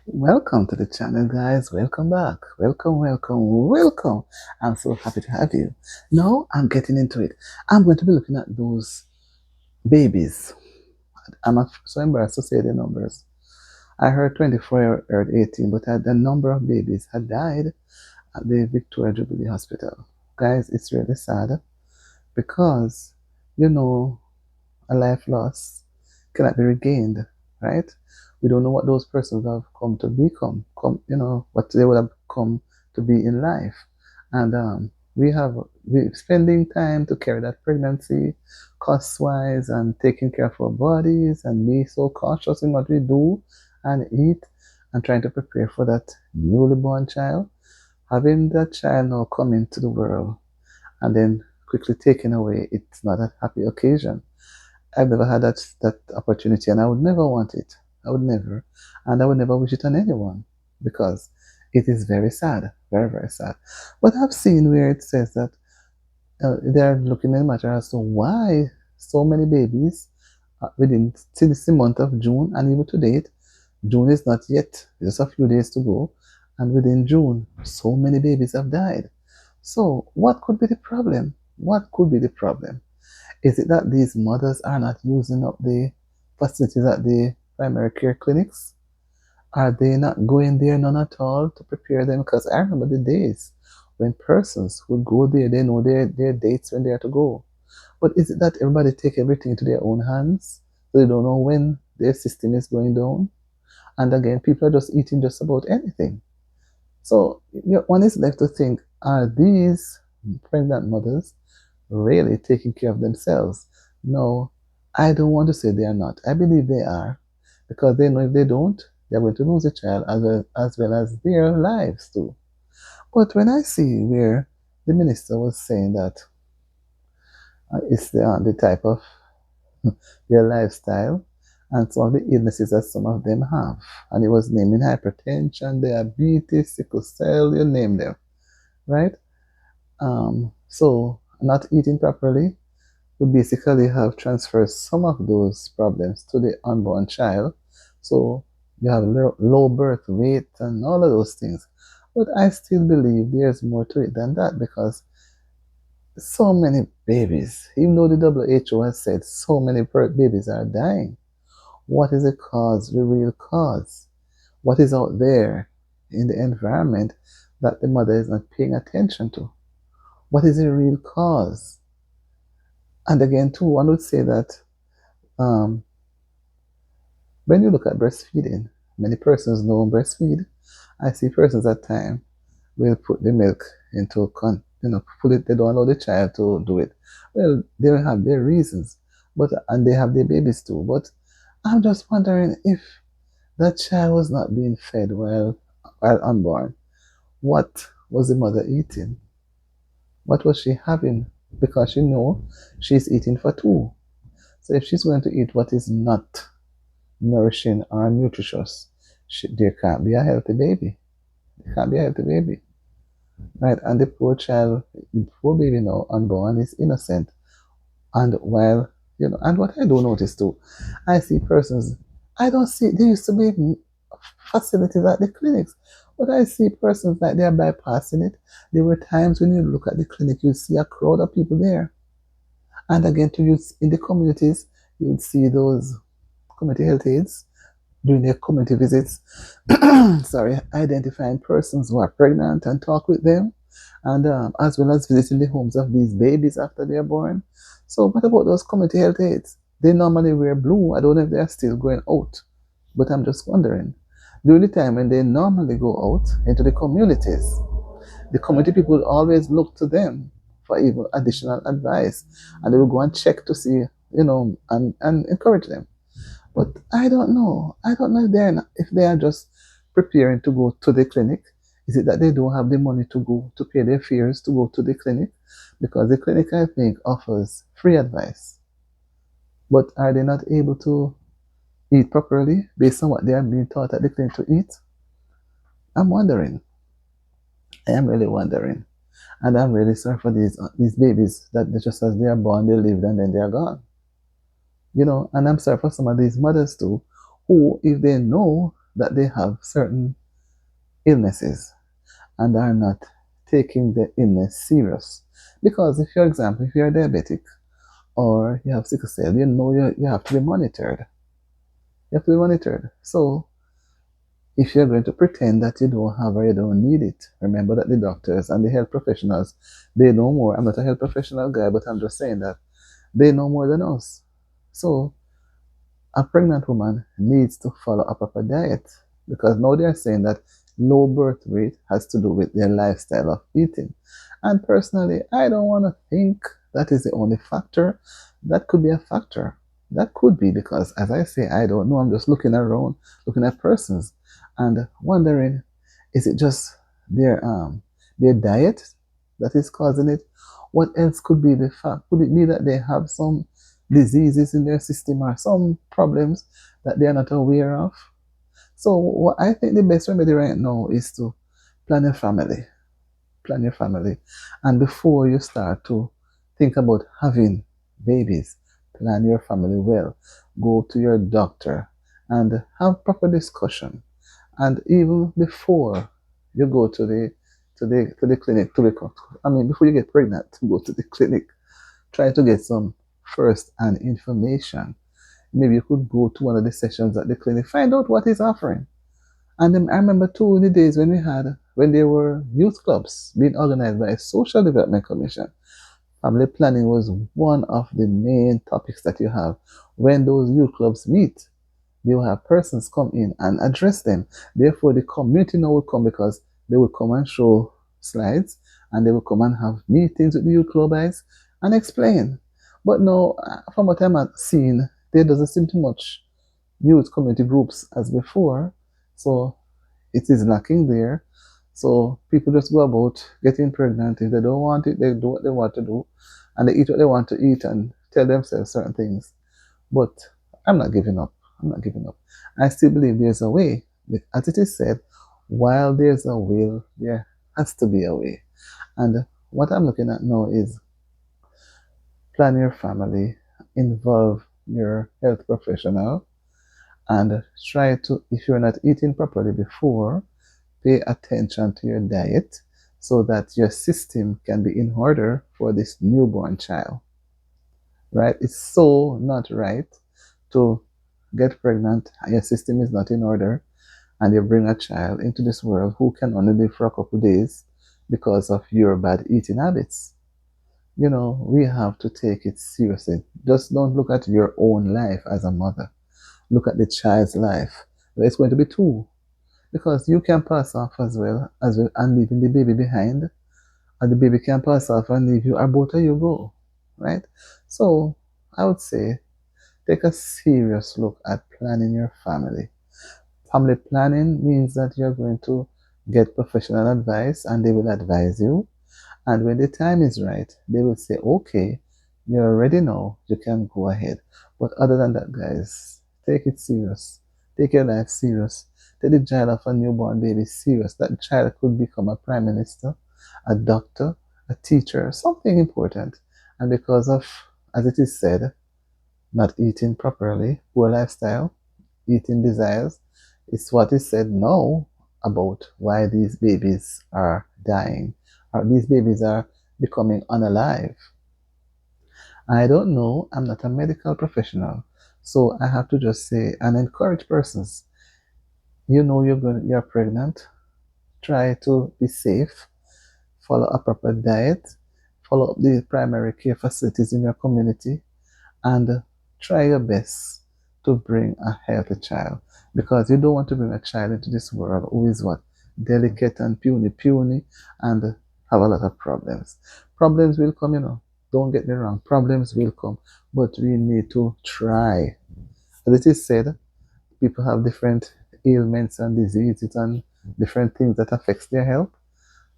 Welcome to the channel, guys. Welcome back. Welcome, welcome, welcome. I'm so happy to have you. Now I'm getting into it. I'm going to be looking at those babies. I'm so embarrassed to say the numbers. I heard 24, I heard 18, but the number of babies had died at the Victoria Jubilee Hospital. Guys, it's really sad because, you know, a life lost cannot be regained, right? We don't know what those persons have come to become, what they would have come to be in life. And we spending time to carry that pregnancy, cost wise, and taking care of our bodies, and be so cautious in what we do and eat, and trying to prepare for that newly born child. Having that child now come into the world and then quickly taken away, it's not a happy occasion. I've never had that opportunity, and I would never want it. I would never, and I would never wish it on anyone because it is very sad, very very sad. But I've seen where it says that they're looking at the matter as to why so many babies within since the month of June, and even to date, June is not yet, just a few days to go, and within June, so many babies have died. So, what could be the problem? What could be the problem? Is it that these mothers are not using up the facilities at the primary care clinics? Are they not going there none at all to prepare them? Because I remember the days when persons would go there, they know their dates when they are to go. But is it that everybody take everything into their own hands? So they don't know when their system is going down? And again, people are just eating just about anything. So one is left to think, are these pregnant mothers really taking care of themselves? No, I don't want to say they are not. I believe they are because they know if they don't, they're going to lose a child as well as their lives too. But when I see where the minister was saying that it's the type of their lifestyle and some of the illnesses that some of them have, and he was naming hypertension, diabetes, sickle cell, you name them, right? So not eating properly would basically have transferred some of those problems to the unborn child. So you have low birth weight and all of those things. But I still believe there's more to it than that because so many babies, even though the WHO has said so many babies are dying, what is the cause, the real cause? What is out there in the environment that the mother is not paying attention to? What is the real cause? And again, too, one would say that um, when you look at breastfeeding, many persons know breastfeed. I see persons at time will put the milk into put it. They don't allow the child to do it. Well, they will have their reasons, and they have their babies too. But I'm just wondering if that child was not being fed while unborn. What was the mother eating? What was she having? Because she know she's eating for two. So if she's going to eat what is not nourishing or nutritious, there can't be a healthy baby. There can't be a healthy baby, right? And the poor child, the poor baby now unborn is innocent. And while and what I do notice too, I see persons. I don't see. There used to be facilities at the clinics, but I see persons like they are bypassing it. There were times when you look at the clinic, you see a crowd of people there. And again, to use in the communities, you would see those community health aides doing their community visits, sorry, identifying persons who are pregnant and talk with them, and as well as visiting the homes of these babies after they are born. So, what about those community health aides? They normally wear blue. I don't know if they are still going out, but I'm just wondering. During the time when they normally go out into the communities, the community people always look to them for even additional advice, and they will go and check to see, and encourage them. But I don't know. I don't know if they are just preparing to go to the clinic. Is it that they don't have the money to go to pay their fares to go to the clinic? Because the clinic, I think, offers free advice. But are they not able to eat properly based on what they are being taught at the clinic to eat? I'm wondering. I am really wondering. And I'm really sorry for these babies that just as they are born, they lived and then they are gone. And I'm sorry for some of these mothers too, who, if they know that they have certain illnesses and are not taking the illness serious. Because if, for example, if you're diabetic or you have sickle cell, you have to be monitored. You have to be monitored. So if you're going to pretend that you don't have or you don't need it, remember that the doctors and the health professionals, they know more. I'm not a health professional guy, but I'm just saying that they know more than us. So a pregnant woman needs to follow a proper diet because now they're saying that low birth rate has to do with their lifestyle of eating. And personally, I don't want to think that is the only factor. That could be a factor. That could be because, as I say, I don't know. I'm just looking around, looking at persons, and wondering, is it just their diet that is causing it? What else could be the fact? Could it be that they have some diseases in their system or some problems that they are not aware of? So what I think the best remedy right now is to plan your family. Plan your family. And before you start to think about having babies, plan your family well. Go to your doctor and have proper discussion. And even before you go to the clinic, before you get pregnant, go to the clinic. Try to get some first-hand information. Maybe you could go to one of the sessions at the clinic, find out what he's offering. And then I remember too in the days when there were youth clubs being organized by a social development commission. Family planning was one of the main topics that you have. When those youth clubs meet, they will have persons come in and address them. Therefore, the community now will come because they will come and show slides and they will come and have meetings with the youth club guys and explain. But no, from what I'm seeing, there doesn't seem too much youth community groups as before. So it is lacking there. So people just go about getting pregnant. If they don't want it, they do what they want to do. And they eat what they want to eat and tell themselves certain things. But I'm not giving up. I'm not giving up. I still believe there's a way. As it is said, while there's a will, there has to be a way. And what I'm looking at now is plan your family, involve your health professional, and try to, if you're not eating properly before, pay attention to your diet so that your system can be in order for this newborn child. Right? It's so not right to get pregnant and your system is not in order and you bring a child into this world who can only live for a couple of days because of your bad eating habits. We have to take it seriously. Just don't look at your own life as a mother. Look at the child's life. It's going to be two because you can pass off as well and leaving the baby behind, and the baby can pass off and leave you, or both of you go, right? So I would say take a serious look at planning your family. Family planning means that you're going to get professional advice and they will advise you. And when the time is right, they will say, okay, you're ready now, you can go ahead. But other than that, guys, take it serious. Take your life serious. Take the child of a newborn baby serious. That child could become a prime minister, a doctor, a teacher, something important. And because of, as it is said, not eating properly, poor lifestyle, eating desires, it's what is said now about why these babies are dying, or these babies are becoming unalive. I don't know, I'm not a medical professional, so I have to just say and encourage persons. You're pregnant, try to be safe, follow a proper diet, follow up the primary care facilities in your community, and try your best to bring a healthy child because you don't want to bring a child into this world who is what? Delicate and puny and have a lot of problems. Problems will come, Don't get me wrong, problems will come, but we need to try. As it is said, people have different ailments and diseases and different things that affects their health.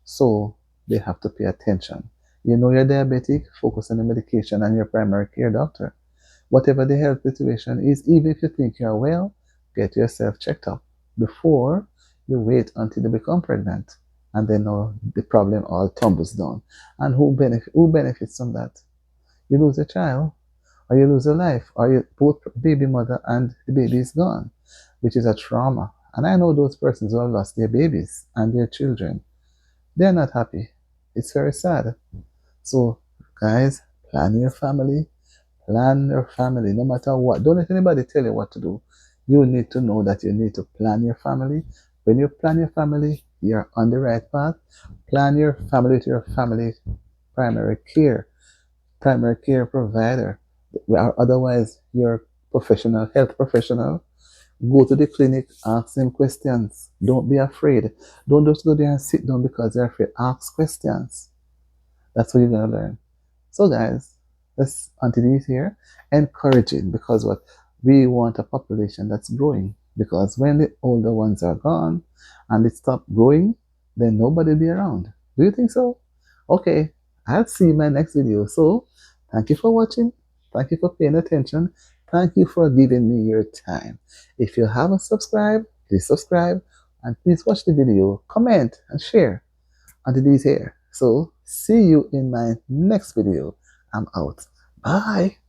So they have to pay attention. You're diabetic, focus on the medication and your primary care doctor. Whatever the health situation is, even if you think you're well, get yourself checked up before you wait until you become pregnant. And then the problem all tumbles down. And who benefits from that? You lose a child, or you lose a life, or both baby mother and the baby is gone, which is a trauma. And I know those persons who have lost their babies and their children. They're not happy. It's very sad. So, guys, plan your family. Plan your family no matter what. Don't let anybody tell you what to do. You need to know that you need to plan your family. When you plan your family, you're on the right path. Plan your family to your family primary care, primary care provider. Or otherwise, your professional, health professional. Go to the clinic, ask them questions. Don't be afraid. Don't just go there and sit down because you're afraid. Ask questions. That's what you're gonna learn. So guys, let's continue here. Encouraging because what we want a population that's growing. Because when the older ones are gone and they stop growing, then nobody will be around. Do you think so? Okay, I'll see you in my next video. So thank you for watching. Thank you for paying attention. Thank you for giving me your time. If you haven't subscribed, please subscribe and please watch the video, comment and share until these here. So see you in my next video. I'm out. Bye.